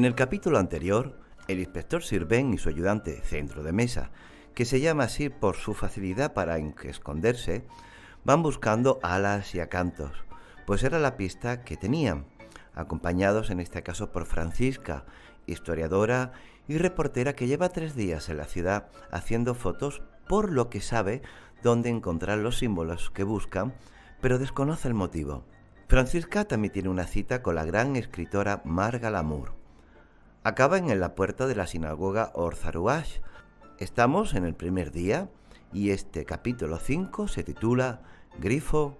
En el capítulo anterior, el inspector Sirven y su ayudante centro de mesa, que se llama así por su facilidad para esconderse, van buscando alas y acantos, pues era la pista que tenían, acompañados en este caso por Francisca, historiadora y reportera que lleva 3 días en la ciudad haciendo fotos, por lo que sabe dónde encontrar los símbolos que buscan, pero desconoce el motivo. Francisca también tiene una cita con la gran escritora Marga Lamour. Acaban en la puerta de la sinagoga Or Zaruach. Estamos en el primer día y este capítulo 5 se titula Grifo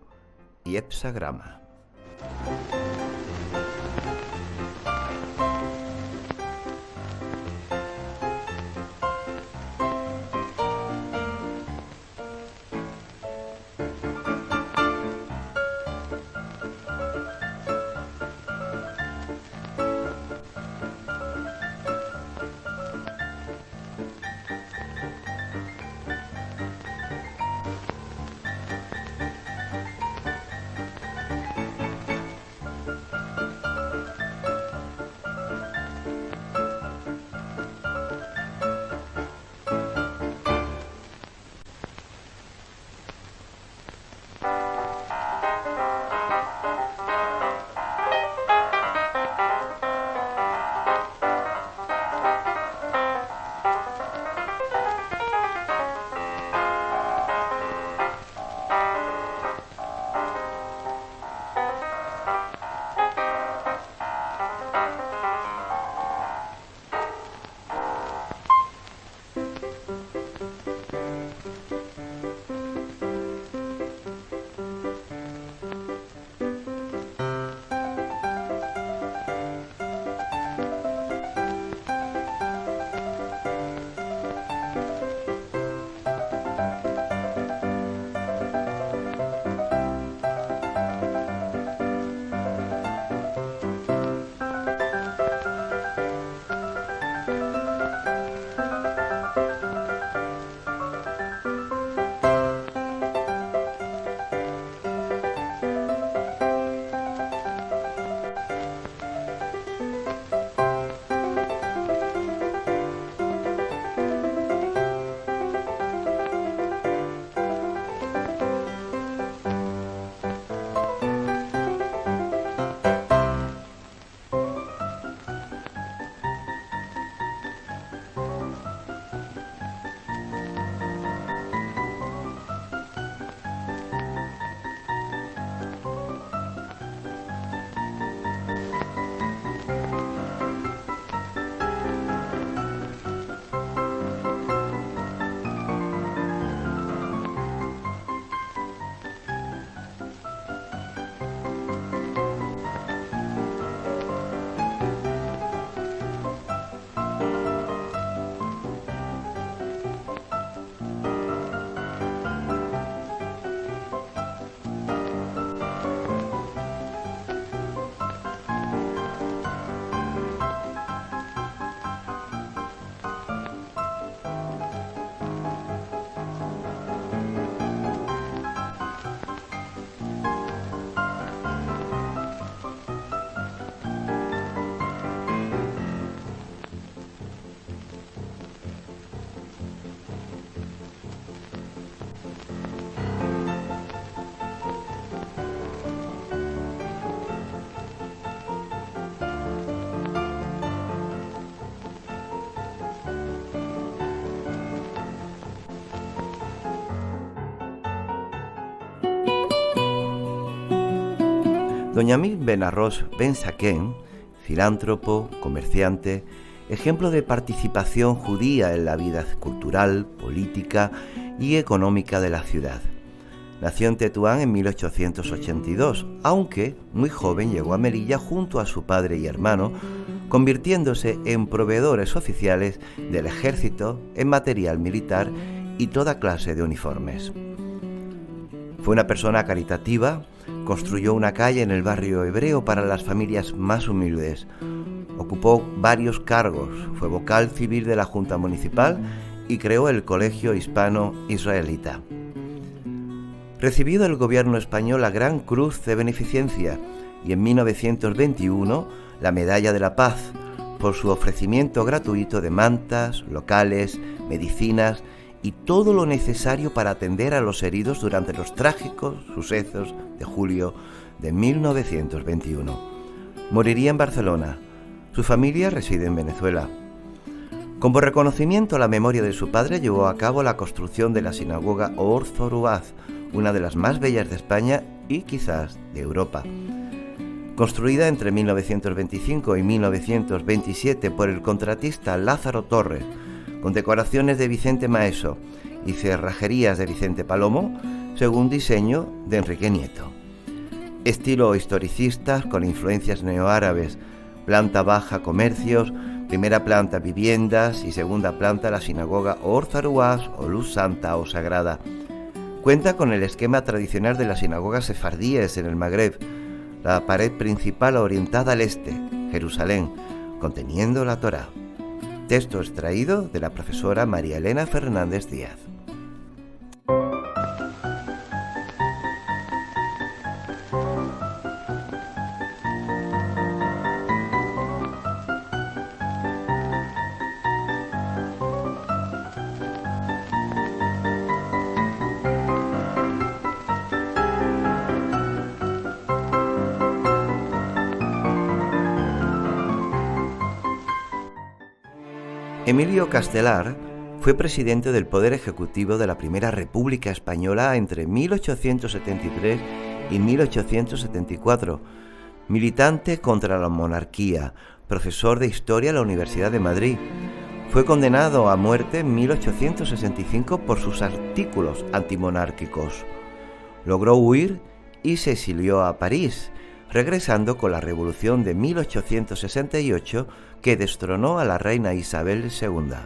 y Hexagrama. Doña Mir Benarros Ben Saquén, filántropo, comerciante, ejemplo de participación judía en la vida cultural, política y económica de la ciudad. Nació en Tetuán en 1882, aunque muy joven llegó a Melilla junto a su padre y hermano, convirtiéndose en proveedores oficiales del ejército en material militar y toda clase de uniformes. Fue una persona caritativa, construyó una calle en el barrio hebreo para las familias más humildes, ocupó varios cargos, fue vocal civil de la Junta Municipal y creó el Colegio Hispano-Israelita. Recibió del gobierno español la Gran Cruz de Beneficencia y en 1921 la Medalla de la Paz, por su ofrecimiento gratuito de mantas, locales, medicinas y todo lo necesario para atender a los heridos durante los trágicos sucesos de julio de 1921. Moriría en Barcelona. Su familia reside en Venezuela. Como reconocimiento a la memoria de su padre, llevó a cabo la construcción de la sinagoga Or Zoroaz, una de las más bellas de España y quizás de Europa. Construida entre 1925 y 1927 por el contratista Lázaro Torres, con decoraciones de Vicente Maeso y cerrajerías de Vicente Palomo, según diseño de Enrique Nieto. Estilo historicista con influencias neoárabes, planta baja comercios, primera planta viviendas y segunda planta la sinagoga Or Zoroaz o Luz Santa o Sagrada. Cuenta con el esquema tradicional de las sinagogas sefardíes en el Magreb, la pared principal orientada al este, Jerusalén, conteniendo la Torá. Texto extraído de la profesora María Elena Fernández Díaz. Emilio Castelar fue presidente del Poder Ejecutivo de la Primera República Española entre 1873 y 1874, militante contra la monarquía, profesor de Historia en la Universidad de Madrid. Fue condenado a muerte en 1865 por sus artículos antimonárquicos. Logró huir y se exilió a París, regresando con la Revolución de 1868 que destronó a la reina Isabel II.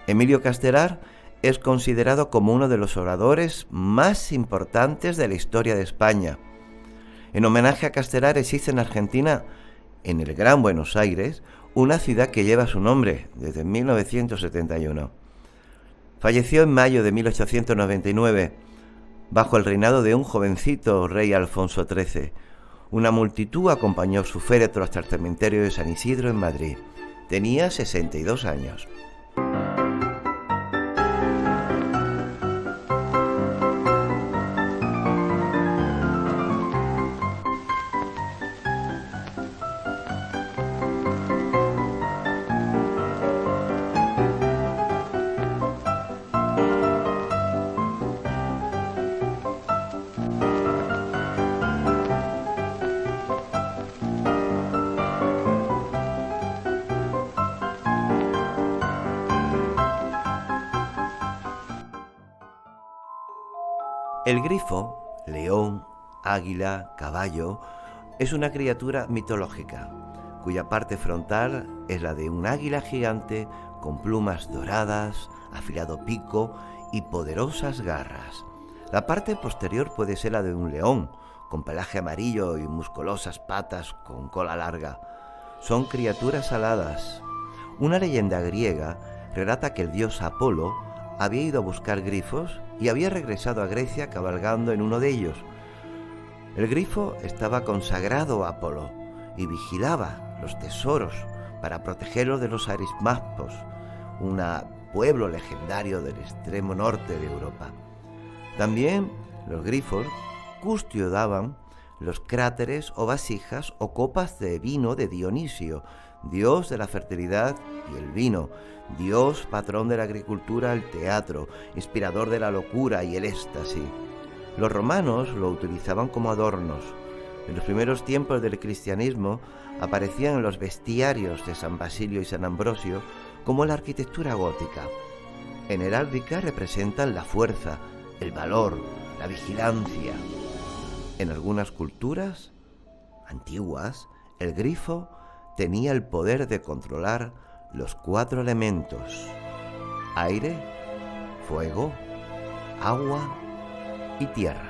Emilio Castelar es considerado como uno de los oradores más importantes de la historia de España. En homenaje a Castelar existe en Argentina, en el Gran Buenos Aires, una ciudad que lleva su nombre desde 1971. Falleció en mayo de 1899, bajo el reinado de un jovencito rey Alfonso XIII. Una multitud acompañó su féretro hasta el cementerio de San Isidro en Madrid. Tenía 62 años. El grifo, león, águila, caballo, es una criatura mitológica, cuya parte frontal es la de un águila gigante con plumas doradas, afilado pico y poderosas garras. La parte posterior puede ser la de un león, con pelaje amarillo y musculosas patas con cola larga. Son criaturas aladas. Una leyenda griega relata que el dios Apolo había ido a buscar grifos y había regresado a Grecia cabalgando en uno de ellos. El grifo estaba consagrado a Apolo y vigilaba los tesoros para protegerlos de los arismaspos, un pueblo legendario del extremo norte de Europa. También los grifos custodiaban los cráteres o vasijas o copas de vino de Dionisio, dios de la fertilidad y el vino, dios patrón de la agricultura, el teatro, inspirador de la locura y el éxtasis. Los romanos lo utilizaban como adornos. En los primeros tiempos del cristianismo aparecían en los bestiarios de San Basilio y San Ambrosio como la arquitectura gótica. En heráldica representan la fuerza, el valor, la vigilancia. En algunas culturas antiguas, el grifo tenía el poder de controlar los 4 elementos: aire, fuego, agua y tierra.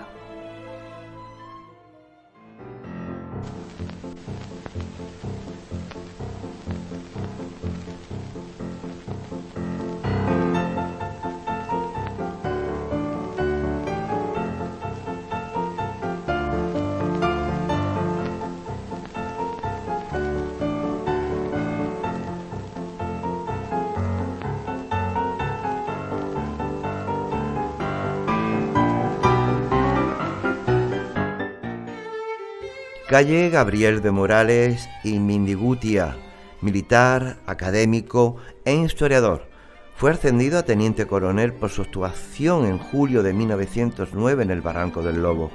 Calle Gabriel de Morales y Mindigutia, militar, académico e historiador. Fue ascendido a teniente coronel por su actuación en julio de 1909 en el Barranco del Lobo.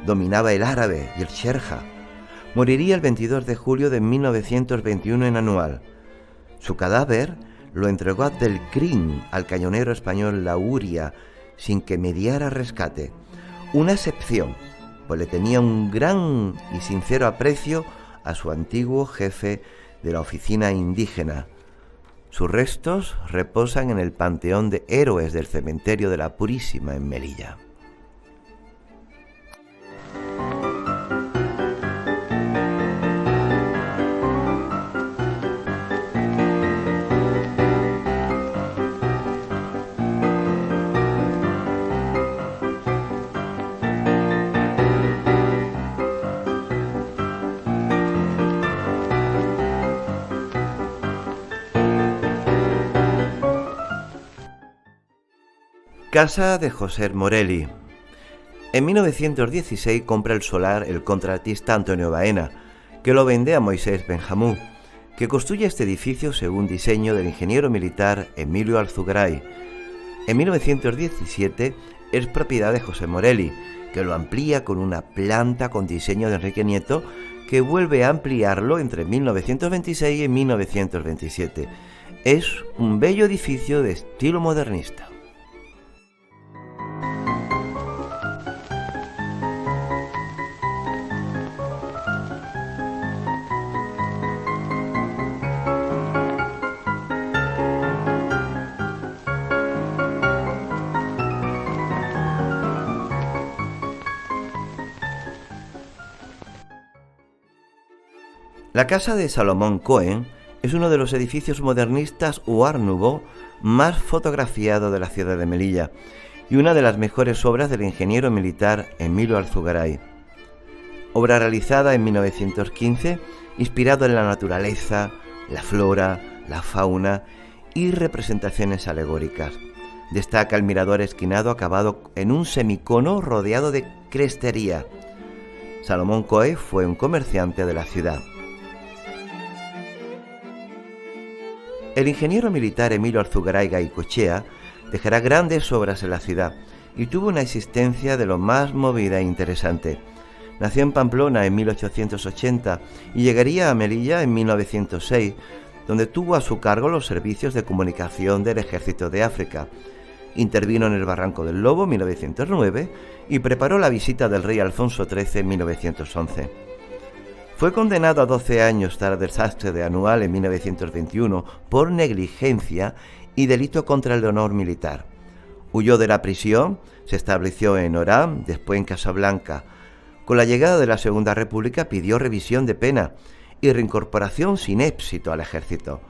Dominaba el árabe y el sherja. Moriría el 22 de julio de 1921 en Anual. Su cadáver lo entregó Abdelkrim al cañonero español Lauria sin que mediara rescate. Una excepción, pues le tenía un gran y sincero aprecio a su antiguo jefe de la oficina indígena. Sus restos reposan en el Panteón de Héroes del Cementerio de la Purísima en Melilla. Casa de José Morelli. En 1916 compra el solar el contratista Antonio Baena, que lo vende a Moisés Benjamú, que construye este edificio según diseño del ingeniero militar Emilio Alzugaray. En 1917 es propiedad de José Morelli, que lo amplía con una planta con diseño de Enrique Nieto, que vuelve a ampliarlo entre 1926 y 1927. Es un bello edificio de estilo modernista. La casa de Salomón Cohen es uno de los edificios modernistas o Art Nouveau más fotografiado de la ciudad de Melilla y una de las mejores obras del ingeniero militar Emilio Alzugaray. Obra realizada en 1915, inspirado en la naturaleza, la flora, la fauna y representaciones alegóricas. Destaca el mirador esquinado acabado en un semicono rodeado de crestería. Salomón Cohen fue un comerciante de la ciudad. El ingeniero militar Emilio Alzugaray Gaicochea dejará grandes obras en la ciudad y tuvo una existencia de lo más movida e interesante. Nació en Pamplona en 1880 y llegaría a Melilla en 1906, donde tuvo a su cargo los servicios de comunicación del Ejército de África. Intervino en el Barranco del Lobo en 1909 y preparó la visita del rey Alfonso XIII en 1911. Fue condenado a 12 años tras el desastre de Anual en 1921 por negligencia y delito contra el honor militar. Huyó de la prisión, se estableció en Orán, después en Casablanca. Con la llegada de la Segunda República pidió revisión de pena y reincorporación sin éxito al ejército.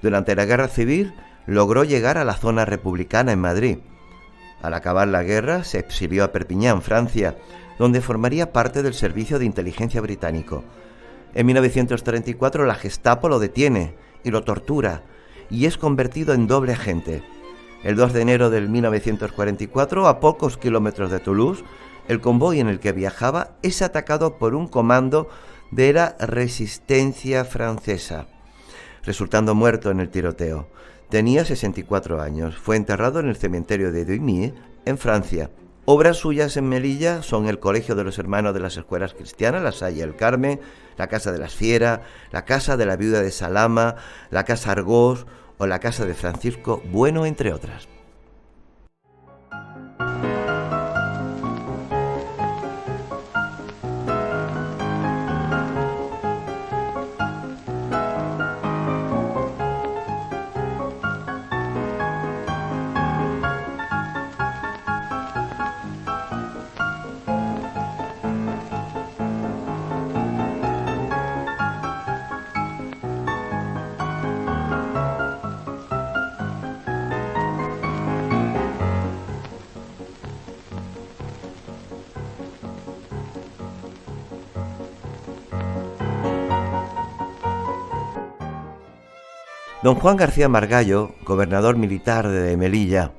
Durante la Guerra Civil logró llegar a la zona republicana en Madrid. Al acabar la guerra se exilió a Perpiñán, Francia, donde formaría parte del servicio de inteligencia británico. En 1934 la Gestapo lo detiene y lo tortura y es convertido en doble agente. El 2 de enero de 1944, a pocos kilómetros de Toulouse, el convoy en el que viajaba es atacado por un comando de la resistencia francesa, resultando muerto en el tiroteo. Tenía 64 años. Fue enterrado en el cementerio de Deumier, en Francia. Obras suyas en Melilla son el Colegio de los Hermanos de las Escuelas Cristianas, la Salle del Carmen, la Casa de las Fieras, la Casa de la Viuda de Salama, la Casa Argós o la Casa de Francisco Bueno, entre otras. Don Juan García Margallo, gobernador militar de Melilla.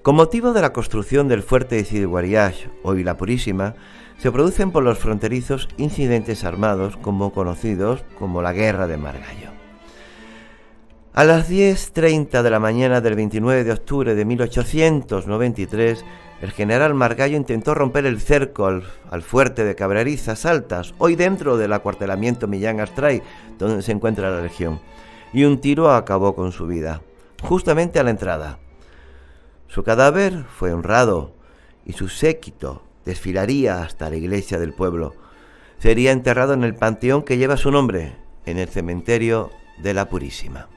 Con motivo de la construcción del fuerte de Sidi-Guariach, hoy La Purísima, se producen por los fronterizos incidentes armados conocidos como la Guerra de Margallo. A las 10:30 de la mañana del 29 de octubre de 1893, el general Margallo intentó romper el cerco al fuerte de Cabrerizas Altas, hoy dentro del acuartelamiento Millán Astray, donde se encuentra la Legión, y un tiro acabó con su vida, justamente a la entrada. Su cadáver fue honrado y su séquito desfilaría hasta la iglesia del pueblo. Sería enterrado en el panteón que lleva su nombre, en el cementerio de La Purísima.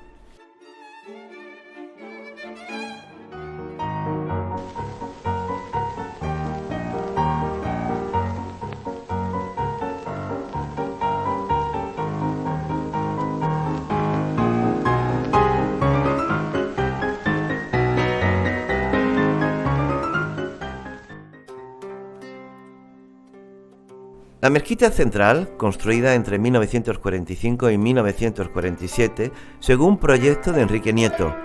La mezquita central, construida entre 1945 y 1947, según proyecto de Enrique Nieto.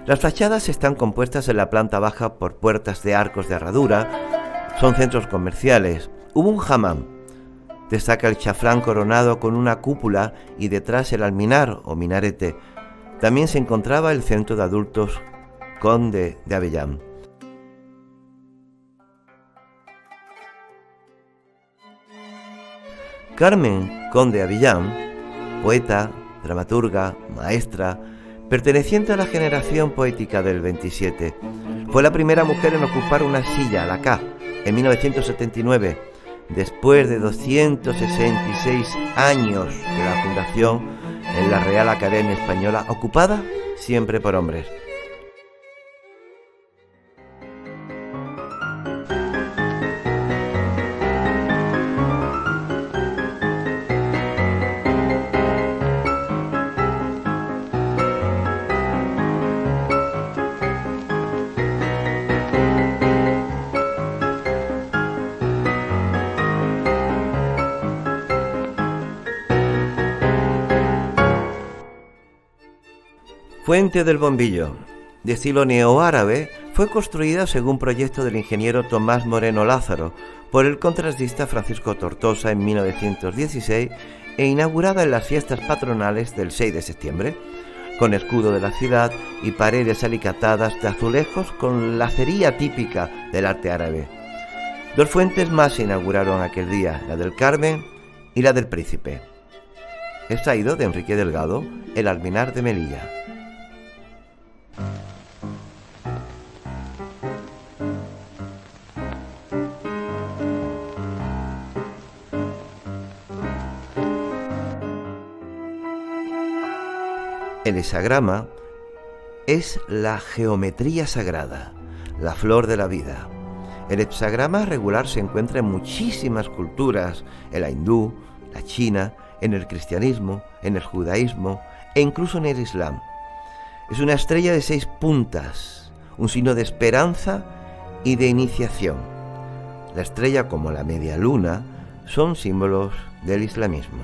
Las fachadas están compuestas en la planta baja por puertas de arcos de herradura, son centros comerciales. Hubo un hammam. Destaca el chaflán coronado con una cúpula y detrás el alminar o minarete. También se encontraba el centro de adultos Conde de Avellán. Carmen Conde Avellán, poeta, dramaturga, maestra, perteneciente a la generación poética del 27, fue la primera mujer en ocupar una silla, la K, en 1979, después de 266 años de la fundación en la Real Academia Española, ocupada siempre por hombres. Fuente del Bombillo, de estilo neoárabe, fue construida según proyecto del ingeniero Tomás Moreno Lázaro por el contratista Francisco Tortosa en 1916 e inaugurada en las fiestas patronales del 6 de septiembre, con escudo de la ciudad y paredes alicatadas de azulejos con lacería típica del arte árabe. Dos fuentes más se inauguraron aquel día, la del Carmen y la del Príncipe. Extraído de Enrique Delgado, El Alminar de Melilla. El hexagrama es la geometría sagrada, la flor de la vida. El hexagrama regular se encuentra en muchísimas culturas, en la hindú, la china, en el cristianismo, en el judaísmo e incluso en el islam. Es una estrella de 6 puntas, un signo de esperanza y de iniciación. La estrella, como la media luna, son símbolos del islamismo.